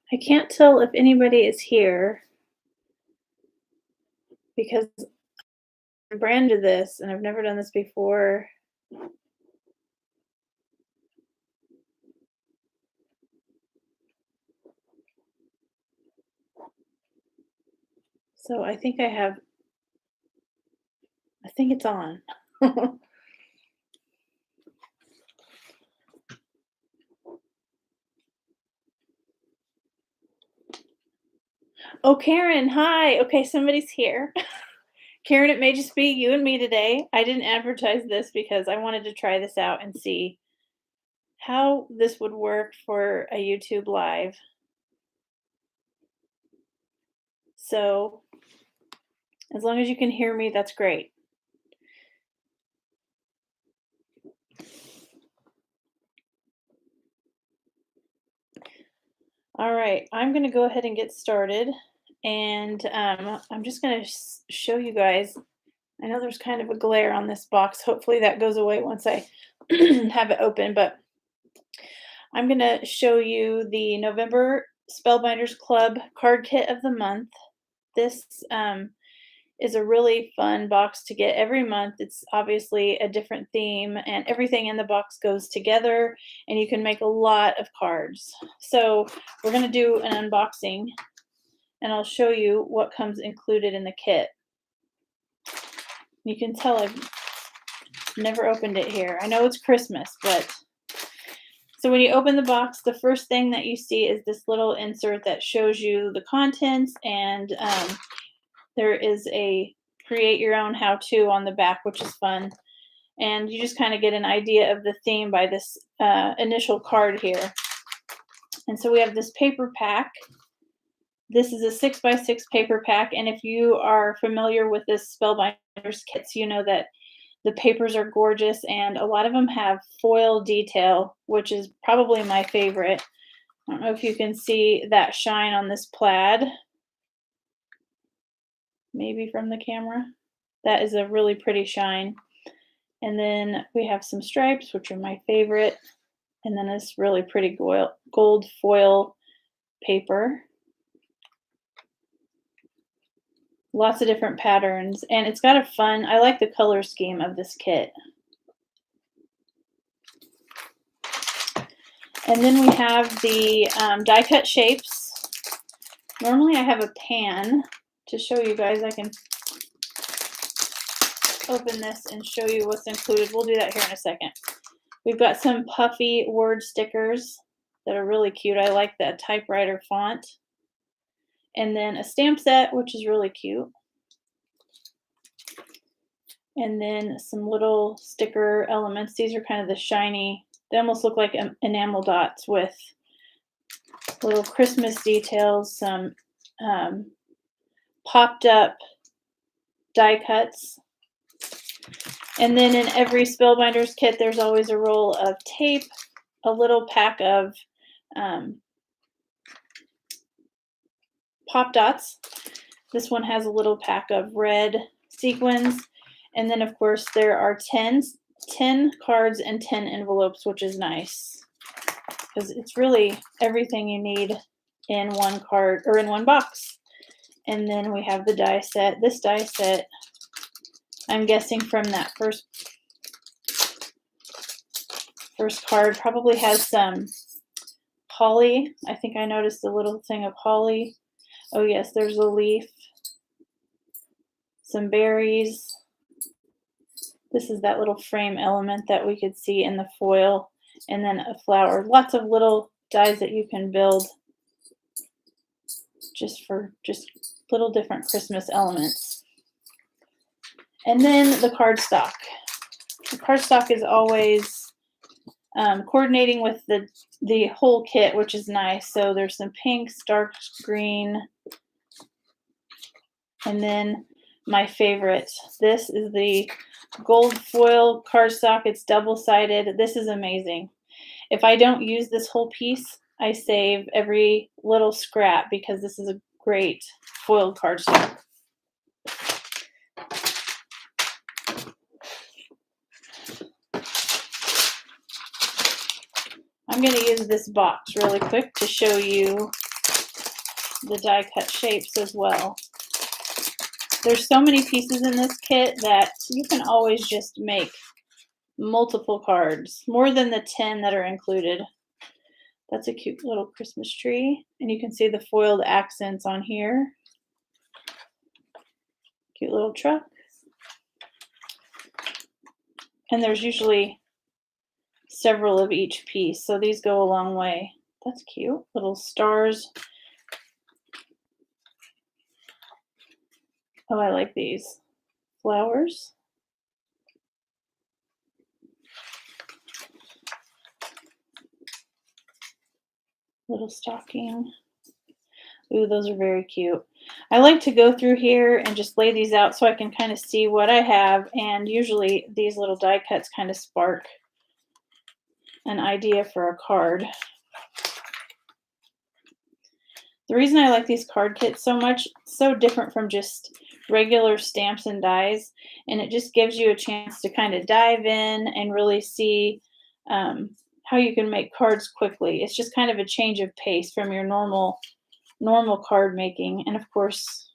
I can't tell if anybody is here because I'm brand new to this and I've never done this before. So I think it's on. Oh, Karen, hi. Okay, somebody's here. Karen, it may just be you and me today. I didn't advertise this because I wanted to try this out and see how this would work for a YouTube live. So, as long as you can hear me, that's great. All right, I'm going to go ahead and get started. And I'm just going to show you guys. I know there's kind of a glare on this box. Hopefully that goes away once I have it open. But I'm going to show you the November Spellbinders Club card kit of the month. This is a really fun box to get every month. It's obviously a different theme, and everything in the box goes together, and you can make a lot of cards. So we're going to do an unboxing, and I'll show you what comes included in the kit. You can tell I've never opened it here. I know it's Christmas, but so when you open the box, the first thing that you see is this little insert that shows you the contents, and there is a create your own how-to on the back, which is fun. And you just kind of get an idea of the theme by this initial card here. And so we have this paper pack. This is a 6x6 paper pack. And if you are familiar with this Spellbinders kits, you know that the papers are gorgeous, and a lot of them have foil detail, which is probably my favorite. I don't know if you can see that shine on this plaid. Maybe from the camera. That is a really pretty shine. And then we have some stripes, which are my favorite. And then this really pretty gold foil paper. Lots of different patterns. And it's got a fun, I like the color scheme of this kit. And then we have the die cut shapes. Normally I have a pan to show you guys. I can open this and show you what's included. We'll do that here in a second. We've got some puffy word stickers that are really cute. I like that typewriter font. And then a stamp set, which is really cute. And then some little sticker elements. These are kind of the shiny, they almost look like enamel dots with little Christmas details, some popped up die cuts. And then in every Spellbinders kit, there's always a roll of tape, a little pack of pop dots. This one has a little pack of red sequins. And then, of course, there are 10 cards and 10 envelopes, which is nice because it's really everything you need in one card or in one box. And then we have the die set. This die set, I'm guessing from that first card, probably has some holly. I think I noticed a little thing of holly. Oh yes, there's a leaf, some berries. This is that little frame element that we could see in the foil, and then a flower. Lots of little dies that you can build just little different Christmas elements. And then the cardstock. The cardstock is always coordinating with the whole kit, which is nice. So there's some pinks, dark green, and then my favorite. This is the gold foil cardstock. It's double-sided. This is amazing. If I don't use this whole piece, I save every little scrap because this is a great foiled cardstock. I'm going to use this box really quick to show you the die cut shapes as well. There's so many pieces in this kit that you can always just make multiple cards, more than the 10 that are included. That's a cute little Christmas tree, and you can see the foiled accents on here. Cute little truck. And there's usually several of each piece, so these go a long way. That's cute. Little stars. Oh, I like these. Flowers. Little stocking. Ooh, those are very cute. I like to go through here and just lay these out so I can kind of see what I have, and usually these little die cuts kind of spark an idea for a card. The reason I like these card kits so much, so different from just regular stamps and dies, and it just gives you a chance to kind of dive in and really see how you can make cards quickly. It's just kind of a change of pace from your normal card making. And of course,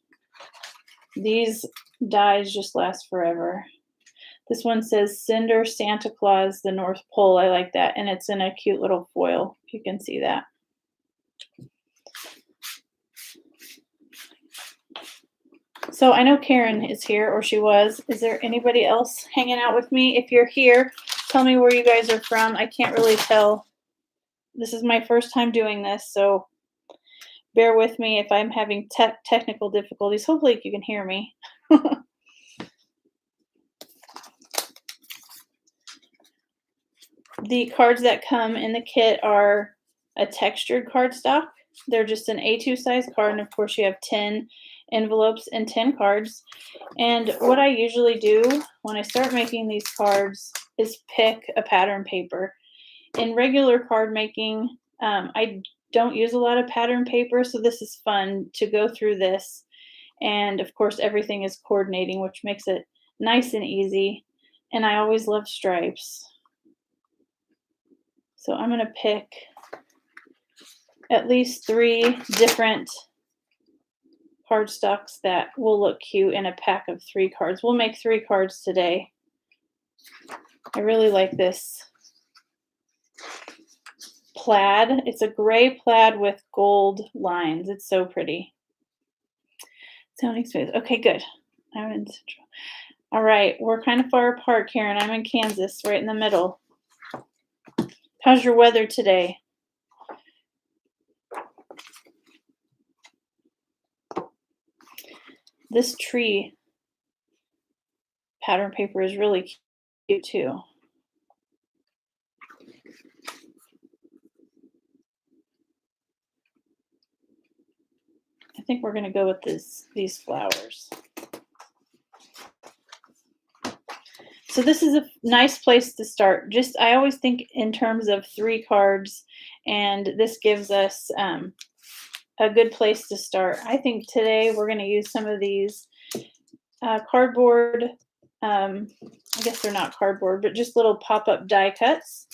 these dies just last forever. This one says Cinder Santa Claus, the North Pole. I like that. And it's in a cute little foil, if you can see that. So I know Karen is here, or she was. Is there anybody else hanging out with me? If you're here, tell me where you guys are from. I can't really tell. This is my first time doing this, so bear with me if I'm having technical difficulties. Hopefully you can hear me. The cards that come in the kit are a textured cardstock. They're just an A2 size card, and of course you have 10 envelopes and 10 cards. And what I usually do when I start making these cards is pick a pattern paper. In regular card making, I don't use a lot of pattern paper, so this is fun to go through this. And of course everything is coordinating, which makes it nice and easy. And I always love stripes. So I'm going to pick at least 3 different cardstocks that will look cute in a pack of 3 cards. We'll make 3 cards today. I really like this plaid. It's a gray plaid with gold lines. It's so pretty. Sounding smooth. Okay, good. I'm in Central. All right, we're kind of far apart, Karen. I'm in Kansas, right in the middle. How's your weather today? This tree pattern paper is really cute too. I think we're going to go with these flowers. So this is a nice place to start. Just, I always think in terms of 3 cards, and this gives us a good place to start. I think today we're going to use some of these cardboard, I guess they're not cardboard, but just little pop-up die cuts.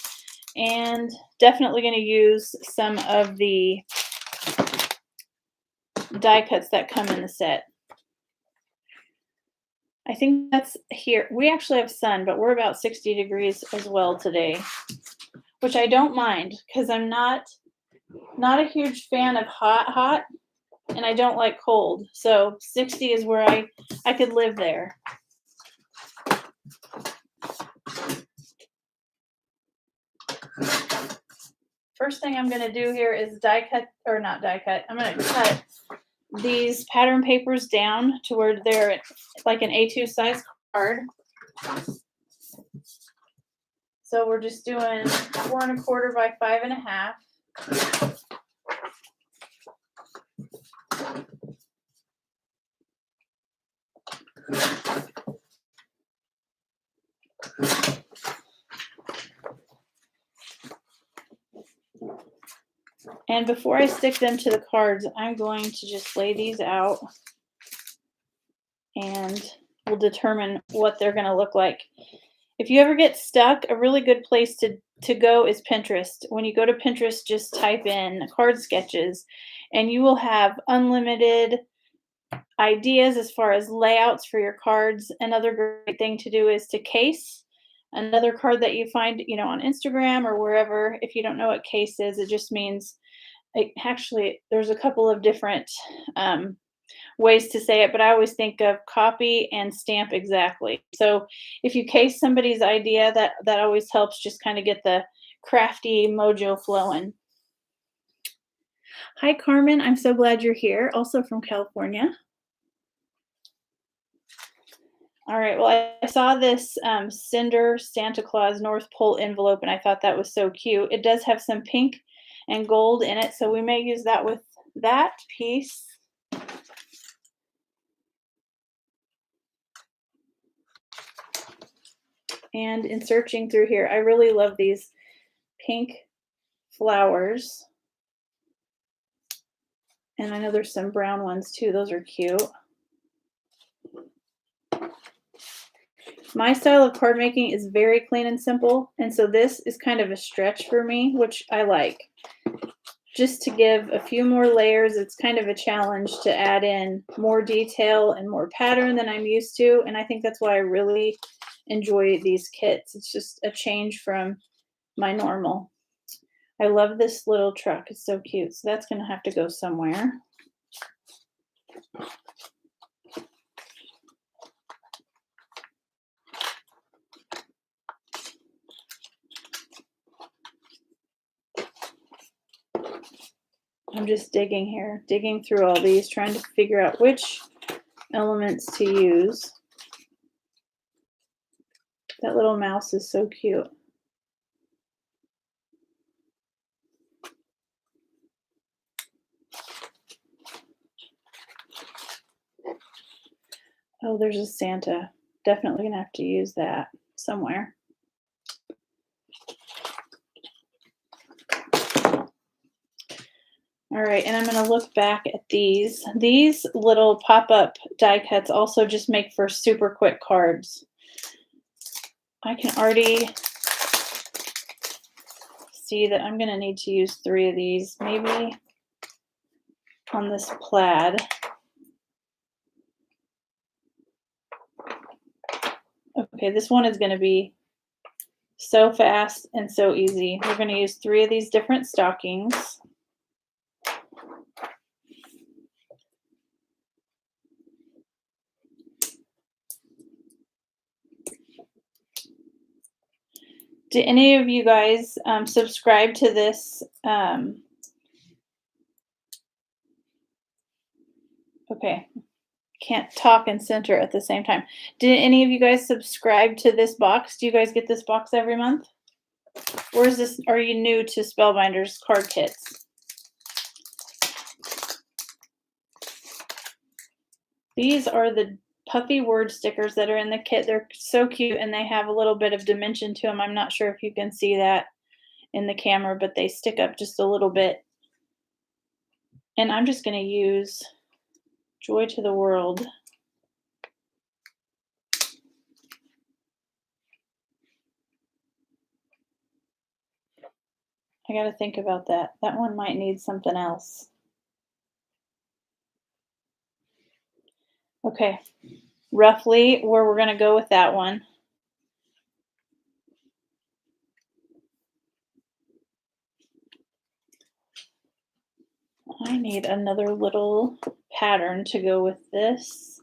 And definitely going to use some of the die cuts that come in the set. I think that's here. We actually have sun, but we're about 60 degrees as well today, which I don't mind because I'm not a huge fan of hot, and I don't like cold. So 60 is where I could live there. First thing I'm going to do here is die cut, or not die cut. I'm going to cut these pattern papers down to where they're like an A2 size card. So we're just doing 4 1/4 by 5 1/2. And before I stick them to the cards, I'm going to just lay these out and we'll determine what they're going to look like. If you ever get stuck, a really good place to go is Pinterest. When you go to Pinterest, just type in card sketches and you will have unlimited ideas as far as layouts for your cards. Another great thing to do is to case another card that you find, on Instagram or wherever. If you don't know what case is, it just means actually there's a couple of different ways to say it, but I always think of copy and stamp exactly. So if you case somebody's idea, that always helps just kind of get the crafty mojo flowing. Hi, Carmen. I'm so glad you're here, also from California. All right, well, I saw this Cinder Santa Claus North Pole envelope, and I thought that was so cute. It does have some pink and gold in it, so we may use that with that piece. And in searching through here, I really love these pink flowers. And I know there's some brown ones too. Those are cute. My style of card making is very clean and simple. And so this is kind of a stretch for me, which I like. Just to give a few more layers, it's kind of a challenge to add in more detail and more pattern than I'm used to. And I think that's why I really enjoy these kits. It's just a change from my normal. I love this little truck. It's so cute. So that's going to have to go somewhere. I'm just digging here, digging through all these, trying to figure out which elements to use. That little mouse is so cute. Oh, there's a Santa. Definitely gonna have to use that somewhere. All right, and I'm gonna look back at these. These little pop-up die cuts also just make for super quick cards. I can already see that I'm gonna need to use 3 of these, maybe on this plaid. Okay, this one is gonna be so fast and so easy. We're gonna use 3 of these different stockings. Do any of you guys subscribe to this? Okay, can't talk and center at the same time. Did any of you guys subscribe to this box? Do you guys get this box every month? Or is this, are you new to Spellbinders card kits? These are the puffy word stickers that are in the kit. They're so cute and they have a little bit of dimension to them. I'm not sure if you can see that in the camera, but they stick up just a little bit. And I'm just going to use Joy to the World. I got to think about that. That one might need something else. Okay, roughly where we're going to go with that one. I need another little pattern to go with this.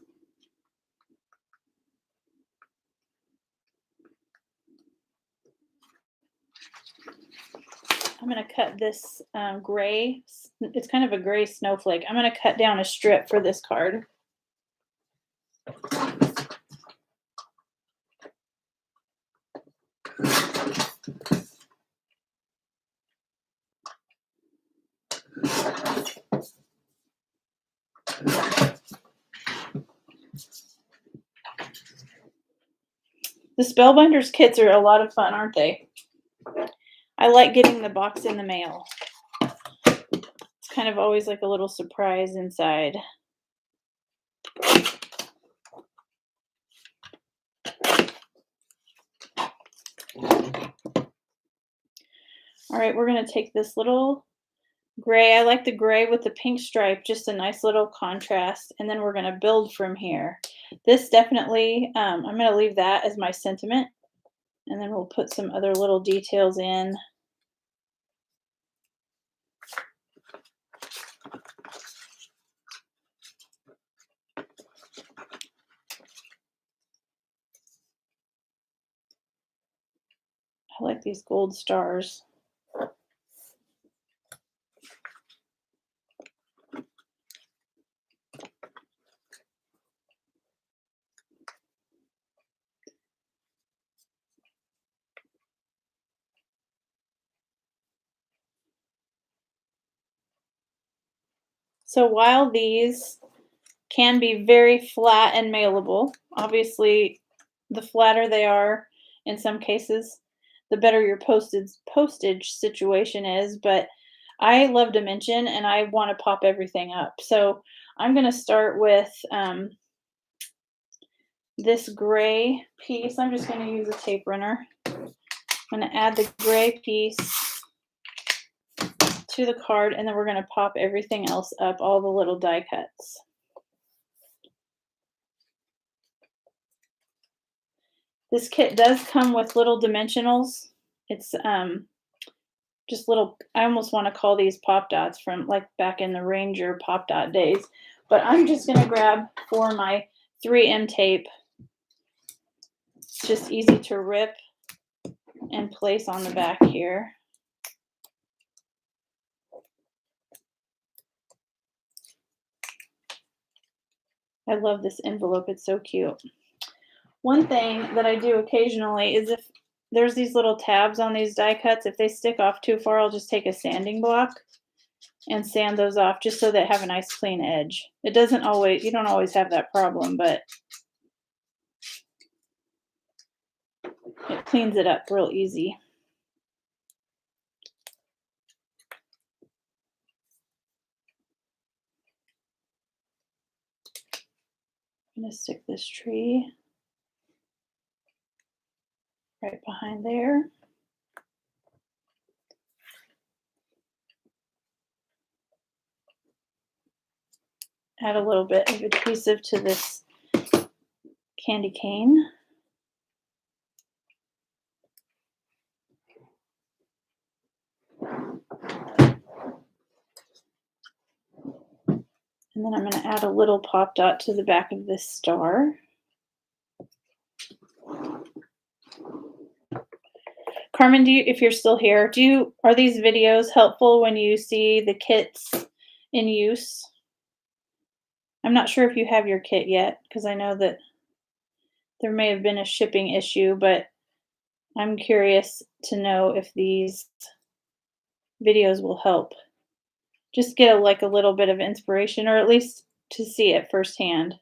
I'm going to cut this gray. It's kind of a gray snowflake. I'm going to cut down a strip for this card. The Spellbinders kits are a lot of fun, aren't they? I like getting the box in the mail. It's kind of always like a little surprise inside. All right, we're going to take this little gray. I like the gray with the pink stripe, just a nice little contrast. And then we're going to build from here. This definitely, I'm going to leave that as my sentiment. And then we'll put some other little details in. I like these gold stars. So while these can be very flat and mailable, obviously the flatter they are in some cases, the better your postage situation is, but I love dimension and I want to pop everything up. So I'm going to start with this gray piece. I'm just going to use a tape runner. I'm going to add the gray piece to the card, and then we're going to pop everything else up, all the little die cuts. This kit does come with little dimensionals. It's just little, I almost want to call these pop dots from like back in the Ranger pop dot days. But I'm just going to grab for my 3M tape. It's just easy to rip and place on the back here. I love this envelope. It's so cute. One thing that I do occasionally is if there's these little tabs on these die cuts, if they stick off too far, I'll just take a sanding block and sand those off just so they have a nice clean edge. It doesn't always, you don't always have that problem, but it cleans it up real easy. I'm going to stick this tree right behind there. Add a little bit of adhesive to this candy cane. And then I'm going to add a little pop dot to the back of this star. Carmen, if you're still here, are these videos helpful when you see the kits in use? I'm not sure if you have your kit yet, because I know that there may have been a shipping issue, but I'm curious to know if these videos will help. Just get like a little bit of inspiration, or at least to see it firsthand.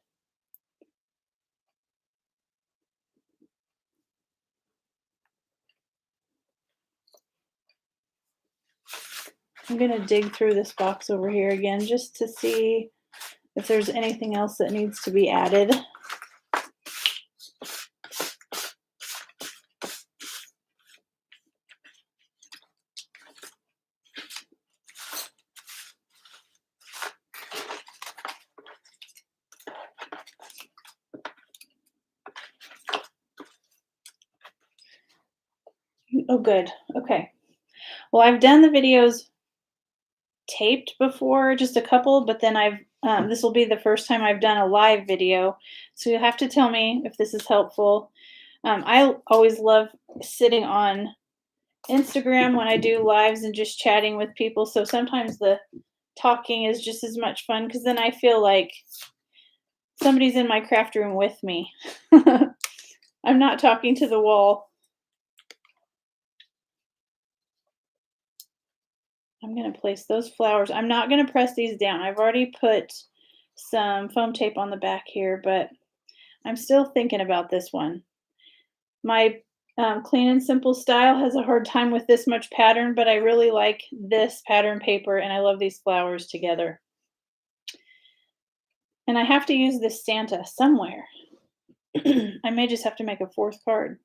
I'm going to dig through this box over here again just to see if there's anything else that needs to be added. Oh, good. Okay. Well, I've done the videos taped before, just a couple, but then this will be the first time I've done a live video. So you'll have to tell me if this is helpful. I always love sitting on Instagram when I do lives and just chatting with people. So sometimes the talking is just as much fun, because then I feel like somebody's in my craft room with me. I'm not talking to the wall. I'm going to place those flowers. I'm not going to press these down. I've already put some foam tape on the back here, but I'm still thinking about this one. My Clean and Simple style has a hard time with this much pattern, but I really like this pattern paper and I love these flowers together. And I have to use this Santa somewhere. I may just have to make a fourth card.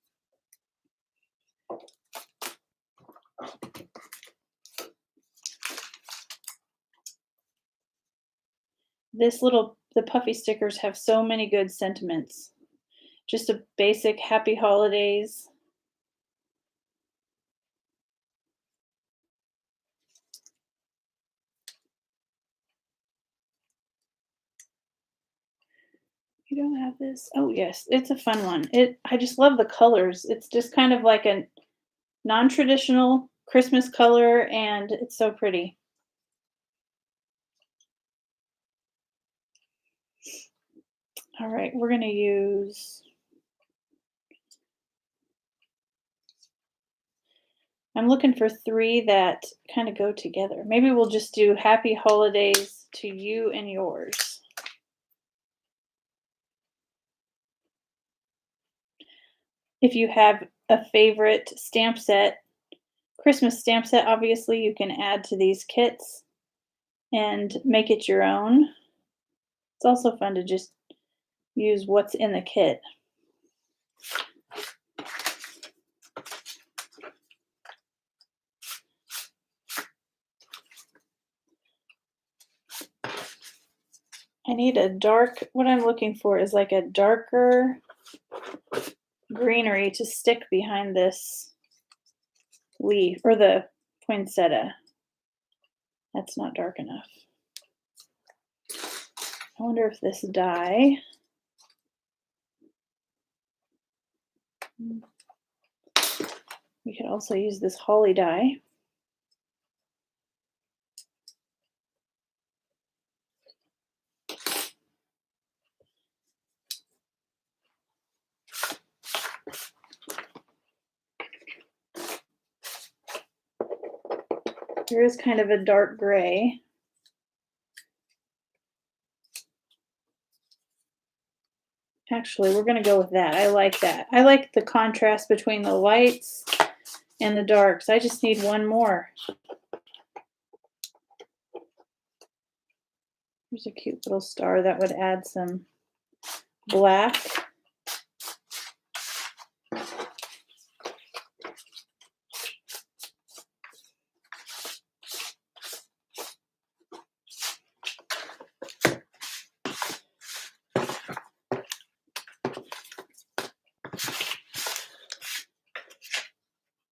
The puffy stickers have so many good sentiments. Just a basic happy holidays. You don't have this? Oh yes, it's a fun one. I just love the colors. It's just kind of like a non-traditional Christmas color and it's so pretty. All right, we're going to use I'm looking for 3 that kind of go together. Maybe we'll just do happy holidays to you and yours. If you have a favorite stamp set, Christmas stamp set, obviously you can add to these kits and make it your own. It's also fun to just use what's in the kit. I need a dark, what I'm looking for is like a darker greenery to stick behind this leaf, or the poinsettia. That's not dark enough. I wonder if this dye, we could also use this holly dye. There is kind of a dark gray. Actually, we're going to go with that. I like that. I like the contrast between the lights and the darks. I just need one more. There's a cute little star that would add some black.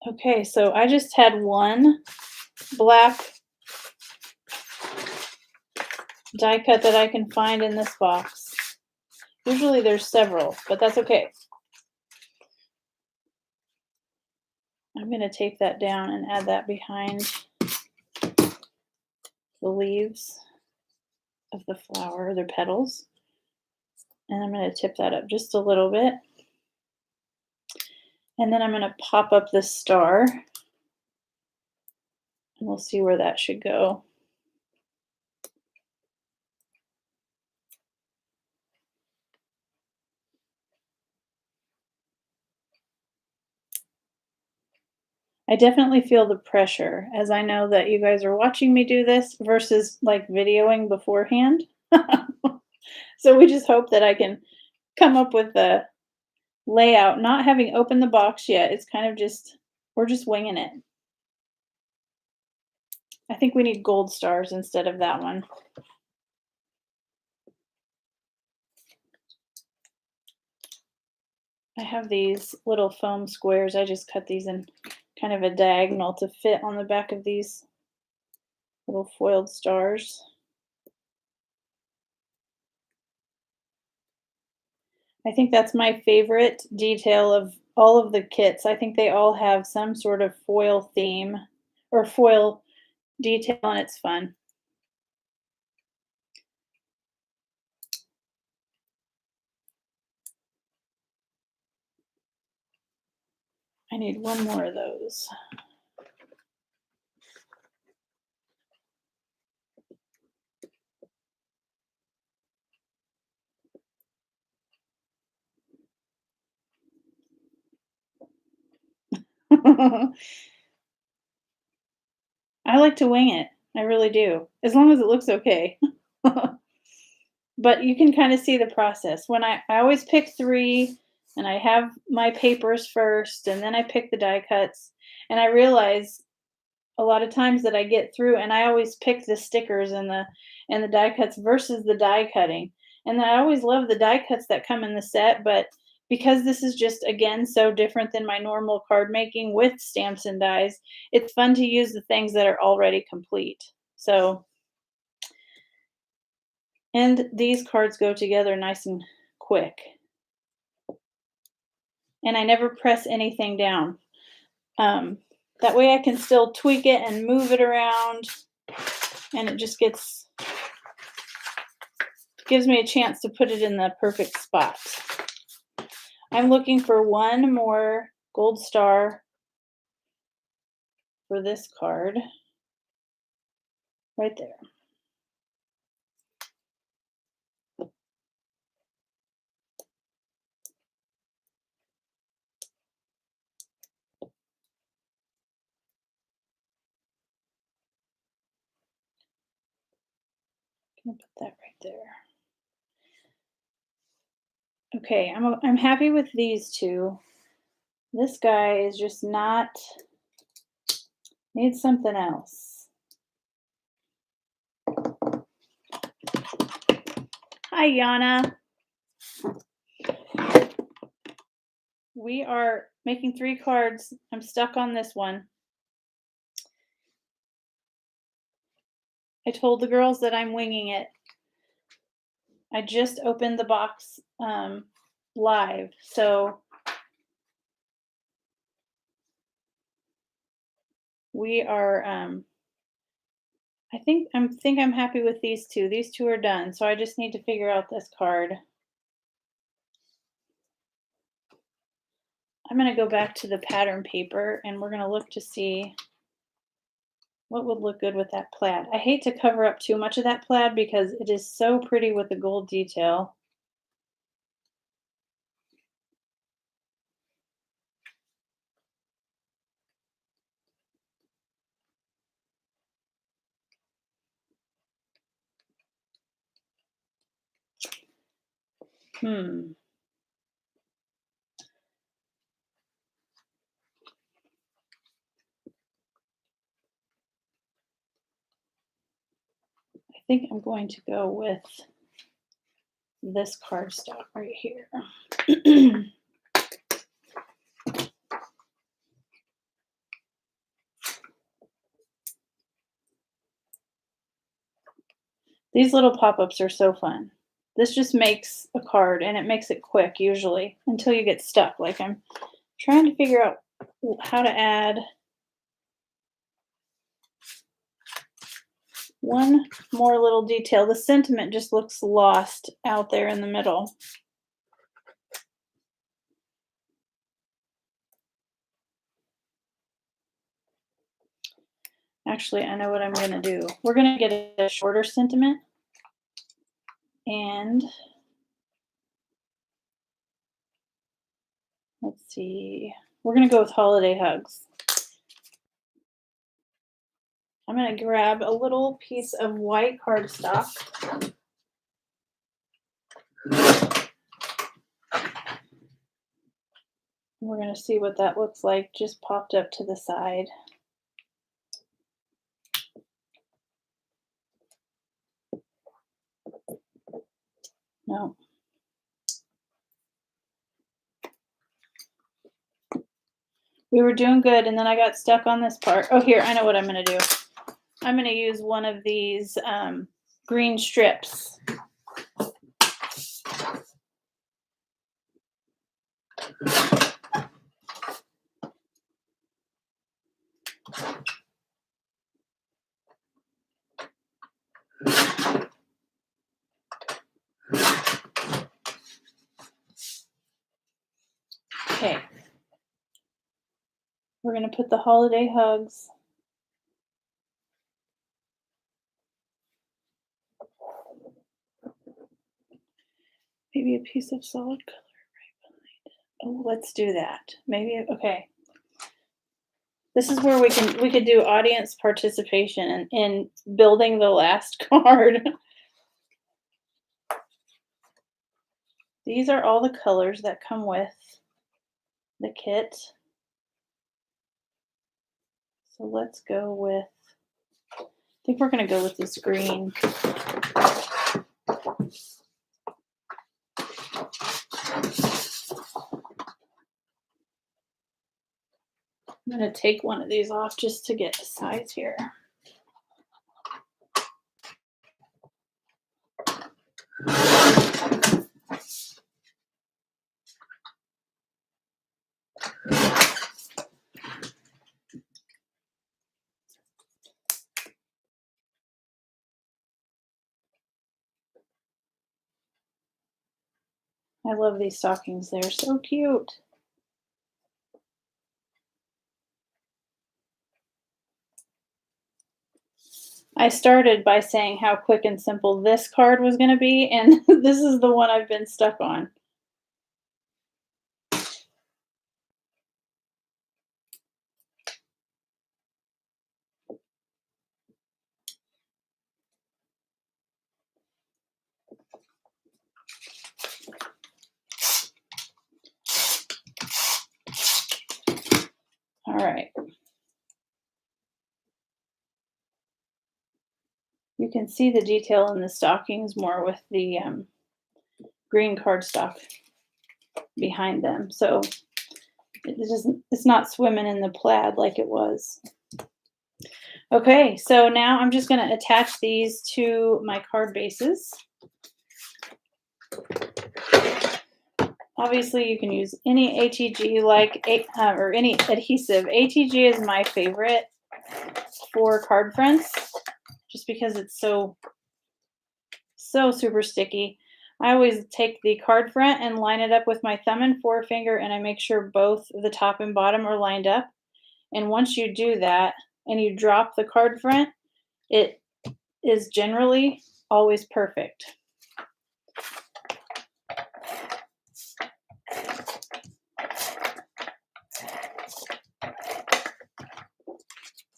Okay, so I just had one black die cut that I can find in this box. Usually there's several, but that's okay. I'm going to tape that down and add that behind the leaves of the flower, their petals. And I'm going to tip that up just a little bit. And then I'm going to pop up this star. And we'll see where that should go. I definitely feel the pressure, as I know that you guys are watching me do this versus like videoing beforehand. So we just hope that I can come up with the layout, not having opened the box yet. It's kind of just, we're just winging it. I think we need gold stars instead of that one. I have these little foam squares. I just cut these in kind of a diagonal to fit on the back of these little foiled stars. I think that's my favorite detail of all of the kits. I think they all have some sort of foil theme or foil detail, and it's fun. I need one more of those. I like to wing it. I really do, as long as it looks okay. But you can kinda see the process. When I always pick 3, and I have my papers first, and then I pick the die cuts, and I realize a lot of times that I get through and I always pick the stickers and the die cuts versus the die cutting. And I always love the die cuts that come in the set, but because this is just again so different than my normal card making with stamps and dies, it's fun to use the things that are already complete. So, and these cards go together nice and quick. And I never press anything down. That way I can still tweak it and move it around, and it just gives me a chance to put it in the perfect spot. I'm looking for one more gold star for this card right there. I'm gonna put that right there. Okay, I'm happy with these two. This guy is just not, needs something else. Hi, Yana. We are making 3 cards. I'm stuck on this one. I told the girls that I'm winging it. I just opened the box live, so we are I think I'm happy with these 2. These 2 are done, so I just need to figure out this card. I'm gonna go back to the pattern paper and we're gonna look to see what would look good with that plaid. I hate to cover up too much of that plaid because it is so pretty with the gold detail. Hmm. I think I'm going to go with this cardstock right here. These little pop-ups are so fun. This just makes a card and it makes it quick usually until you get stuck. Like I'm trying to figure out how to add one more little detail. The sentiment just looks lost out there in the middle. Actually, I know what I'm going to do. We're going to get a shorter sentiment. And let's see. We're going to go with holiday hugs. I'm going to grab a little piece of white cardstock. We're going to see what that looks like just popped up to the side. No. We were doing good, and then I got stuck on this part. Oh, here, I know what I'm going to do. I'm going to use one of these green strips. Okay. We're going to put the holiday hugs. Maybe a piece of solid color right behind it. Oh, let's do that. Maybe, okay. This is where we could do audience participation in building the last card. These are all the colors that come with the kit. So let's go with, I think we're going to go with this green. I'm going to take one of these off just to get a size here. I love these stockings. They're so cute. I started by saying how quick and simple this card was going to be, and this is the one I've been stuck on. All right. You can see the detail in the stockings more with the green cardstock behind them. So it's not swimming in the plaid like it was. Okay, so now I'm just going to attach these to my card bases. Obviously, you can use any HEG or any adhesive. HEG is my favorite for card fronts, just because it's so super sticky. I always take the card front and line it up with my thumb and forefinger, and I make sure both the top and bottom are lined up. And once you do that and you drop the card front, it is generally always perfect.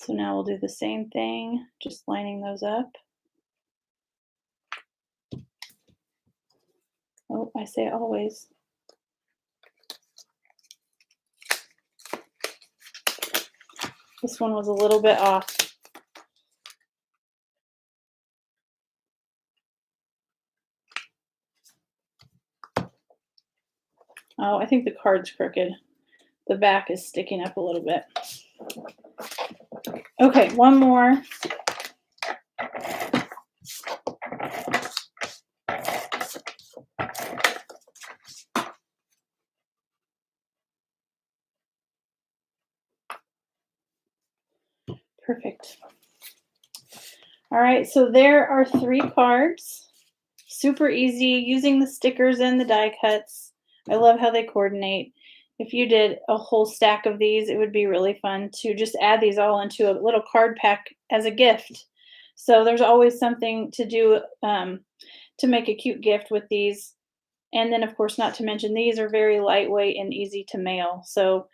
So now we'll do the same thing, just lining those up. Oh, I say always. This one was a little bit off. Oh, I think the card's crooked. The back is sticking up a little bit. Okay, one more. Perfect. All right, so there are 3 cards. Super easy, using the stickers and the die cuts. I love how they coordinate. If you did a whole stack of these, it would be really fun to just add these all into a little card pack as a gift. So there's always something to do to make a cute gift with these. And then, of course, not to mention, these are very lightweight and easy to mail. So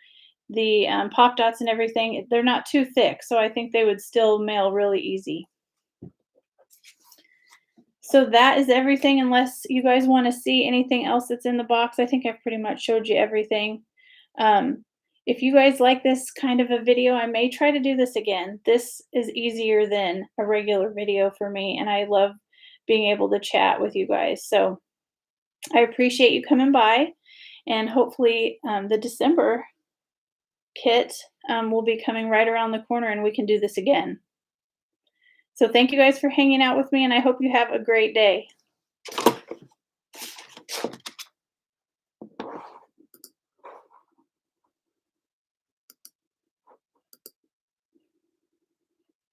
the pop dots and everything, they're not too thick. So I think they would still mail really easy. So that is everything, unless you guys want to see anything else that's in the box. I think I've pretty much showed you everything. If you guys like this kind of a video, I may try to do this again. This is easier than a regular video for me, and I love being able to chat with you guys. So I appreciate you coming by, and hopefully the December kit will be coming right around the corner and we can do this again. So thank you guys for hanging out with me, and I hope you have a great day.